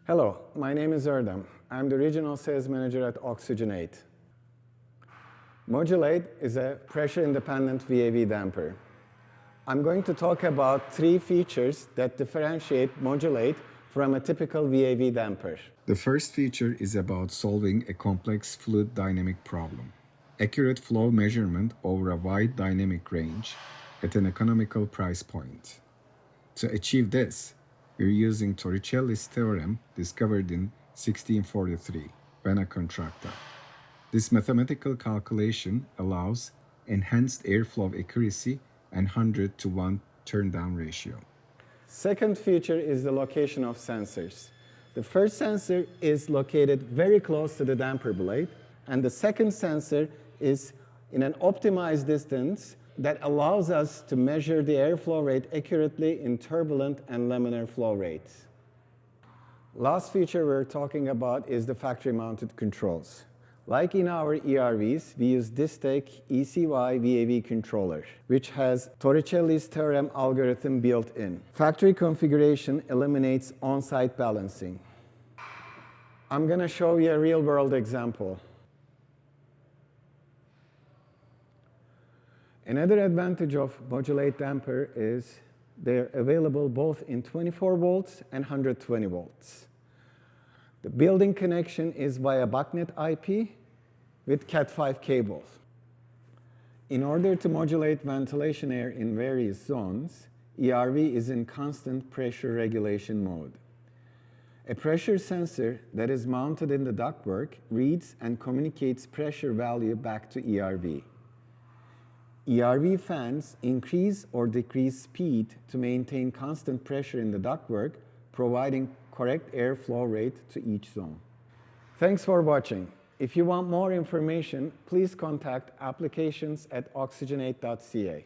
Hello, my name is Erdem. I'm the Regional Sales Manager at Modul8. Modul8 is a pressure-independent VAV damper. I'm going to talk about 3 features that differentiate Modul8 from a typical VAV damper. The first feature is about solving a complex fluid dynamic problem. Accurate flow measurement over a wide dynamic range at an economical price point. To achieve this, we're using Torricelli's theorem discovered in 1643, vena contracta. This mathematical calculation allows enhanced airflow accuracy and 100-to-1 turndown ratio. Second feature is the location of sensors. The first sensor is located very close to the damper blade, and the second sensor is in an optimized distance that allows us to measure the airflow rate accurately in turbulent and laminar flow rates. Last feature we're talking about is the factory-mounted controls. Like in our ERVs, we use Distech ECY VAV controller, which has Torricelli's theorem algorithm built in. Factory configuration eliminates on-site balancing. I'm going to show you a real-world example. Another advantage of Modul8 damper is they're available both in 24 volts and 120 volts. The building connection is via BACnet IP with Cat5 cables. In order to modulate ventilation air in various zones, ERV is in constant pressure regulation mode. A pressure sensor that is mounted in the ductwork reads and communicates pressure value back to ERV. ERV fans increase or decrease speed to maintain constant pressure in the ductwork, providing correct airflow rate to each zone. Thanks for watching. If you want more information, please contact applications@oxygenate.ca.